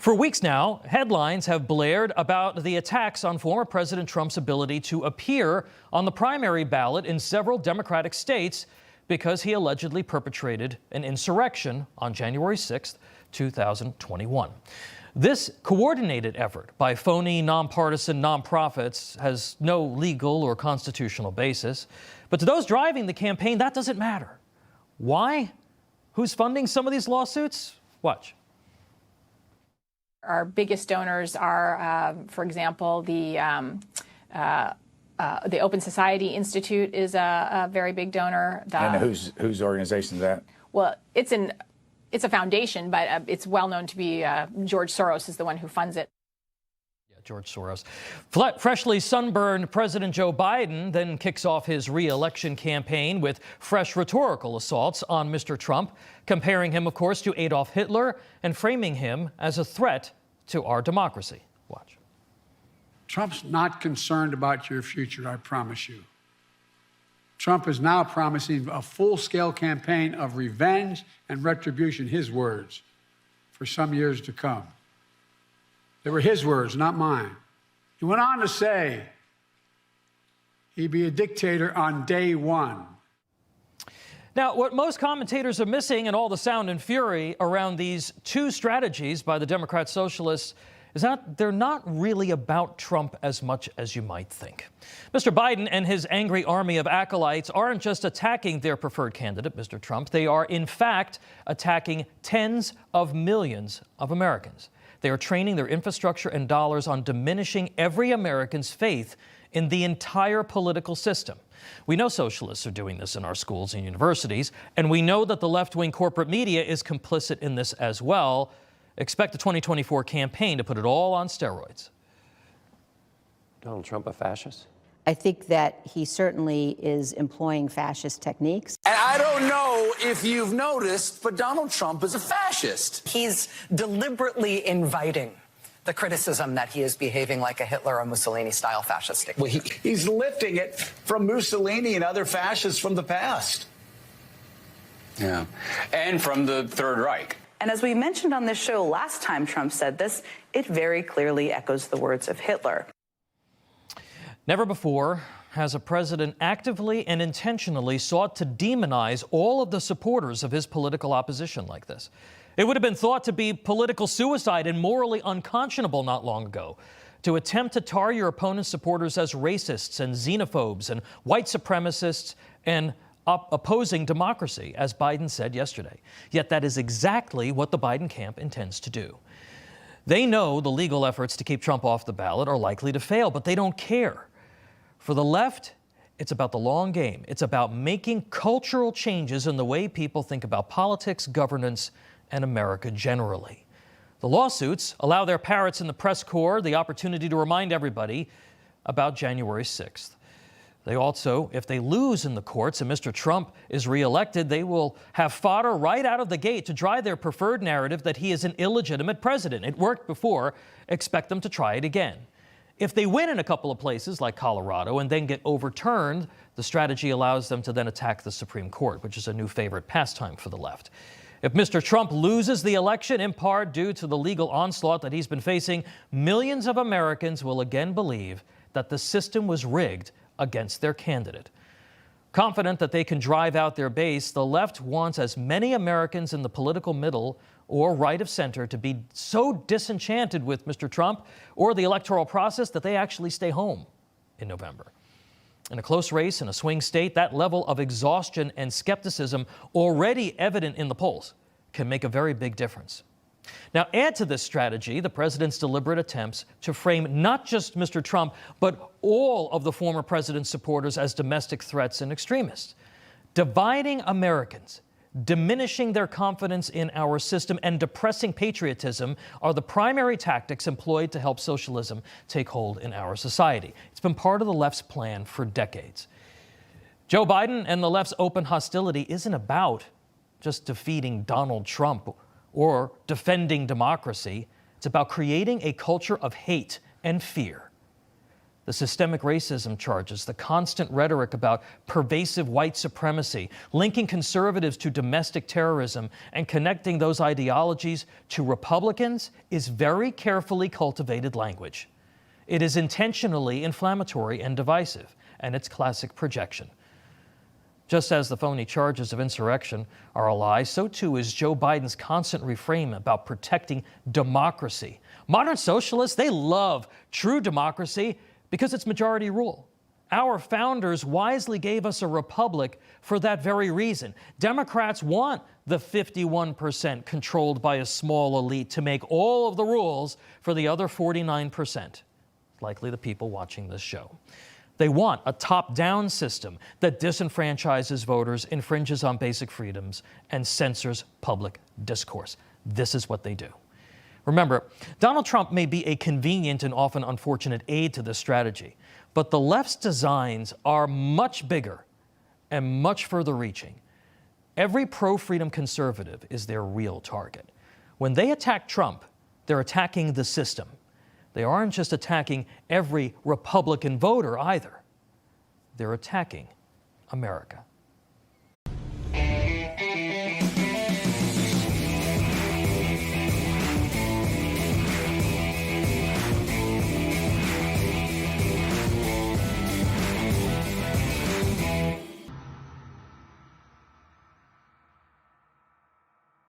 For weeks now, headlines have blared about the attacks on former President Trump's ability to appear on the primary ballot in several Democratic states because he allegedly perpetrated an insurrection on January 6, 2021. This coordinated effort by phony, nonpartisan nonprofits has no legal or constitutional basis. But to those driving the campaign, that doesn't matter. Why? Who's funding some of these lawsuits? Watch. Our biggest donors are, for example, the Open Society Institute is a very big donor. And whose organization is that? Well, it's a foundation, but it's well known to be George Soros is the one who funds it. Yeah, George Soros. Freshly sunburned President Joe Biden then kicks off his re-election campaign with fresh rhetorical assaults on Mr. Trump, comparing him, of course, to Adolf Hitler and framing him as a threat to our democracy. Watch. Trump's not concerned about your future, I promise you. Trump is now promising a full-scale campaign of revenge and retribution, his words, for some years to come. They were his words, not mine. He went on to say he'd be a dictator on day one. Now, what most commentators are missing in all the sound and fury around these two strategies by the Democrat socialists is that they're not really about Trump as much as you might think. Mr. Biden and his angry army of acolytes aren't just attacking their preferred candidate, Mr. Trump. They are, in fact, attacking tens of millions of Americans. They are training their infrastructure and dollars on diminishing every American's faith in the entire political system. We know socialists are doing this in our schools and universities, and we know that the left-wing corporate media is complicit in this as well. Expect the 2024 campaign to put it all on steroids. Donald Trump a fascist? I think that he certainly is employing fascist techniques. And I don't know if you've noticed, but Donald Trump is a fascist. He's deliberately inviting the criticism that he is behaving like a Hitler or Mussolini-style fascist dictator. Well, he's lifting it from Mussolini and other fascists from the past. Yeah, and from the Third Reich. And as we mentioned on this show last time Trump said this, it very clearly echoes the words of Hitler. Never before has a president actively and intentionally sought to demonize all of the supporters of his political opposition like this. It would have been thought to be political suicide and morally unconscionable not long ago to attempt to tar your opponent's supporters as racists and xenophobes and white supremacists and opposing democracy, as Biden said yesterday. Yet that is exactly what the Biden camp intends to do. They know the legal efforts to keep Trump off the ballot are likely to fail, but they don't care. For the left, it's about the long game. It's about making cultural changes in the way people think about politics, governance, and America generally. The lawsuits allow their parrots in the press corps the opportunity to remind everybody about January 6th. They also, if they lose in the courts and Mr. Trump is reelected, they will have fodder right out of the gate to drive their preferred narrative that he is an illegitimate president. It worked before. Expect them to try it again. If they win in a couple of places like Colorado and then get overturned, the strategy allows them to then attack the Supreme Court, which is a new favorite pastime for the left. If Mr. Trump loses the election, in part due to the legal onslaught that he's been facing, millions of Americans will again believe that the system was rigged against their candidate. Confident that they can drive out their base, the left wants as many Americans in the political middle or right of center to be so disenchanted with Mr. Trump or the electoral process that they actually stay home in November. In a close race in a swing state, that level of exhaustion and skepticism already evident in the polls can make a very big difference. Now, add to this strategy the president's deliberate attempts to frame not just Mr. Trump, but all of the former president's supporters as domestic threats and extremists, dividing Americans, diminishing their confidence in our system, and depressing patriotism are the primary tactics employed to help socialism take hold in our society. It's been part of the left's plan for decades. Joe Biden and the left's open hostility isn't about just defeating Donald Trump or defending democracy. It's about creating a culture of hate and fear. The systemic racism charges, the constant rhetoric about pervasive white supremacy, linking conservatives to domestic terrorism, and connecting those ideologies to Republicans is very carefully cultivated language. It is intentionally inflammatory and divisive, and it's classic projection. Just as the phony charges of insurrection are a lie, so too is Joe Biden's constant refrain about protecting democracy. Modern socialists, they love true democracy because it's majority rule. Our founders wisely gave us a republic for that very reason. Democrats want the 51% controlled by a small elite to make all of the rules for the other 49%, likely the people watching this show. They want a top-down system that disenfranchises voters, infringes on basic freedoms, and censors public discourse. This is what they do. Remember, Donald Trump may be a convenient and often unfortunate aid to this strategy, but the left's designs are much bigger and much further reaching. Every pro-freedom conservative is their real target. When they attack Trump, they're attacking the system. They aren't just attacking every Republican voter either. They're attacking America.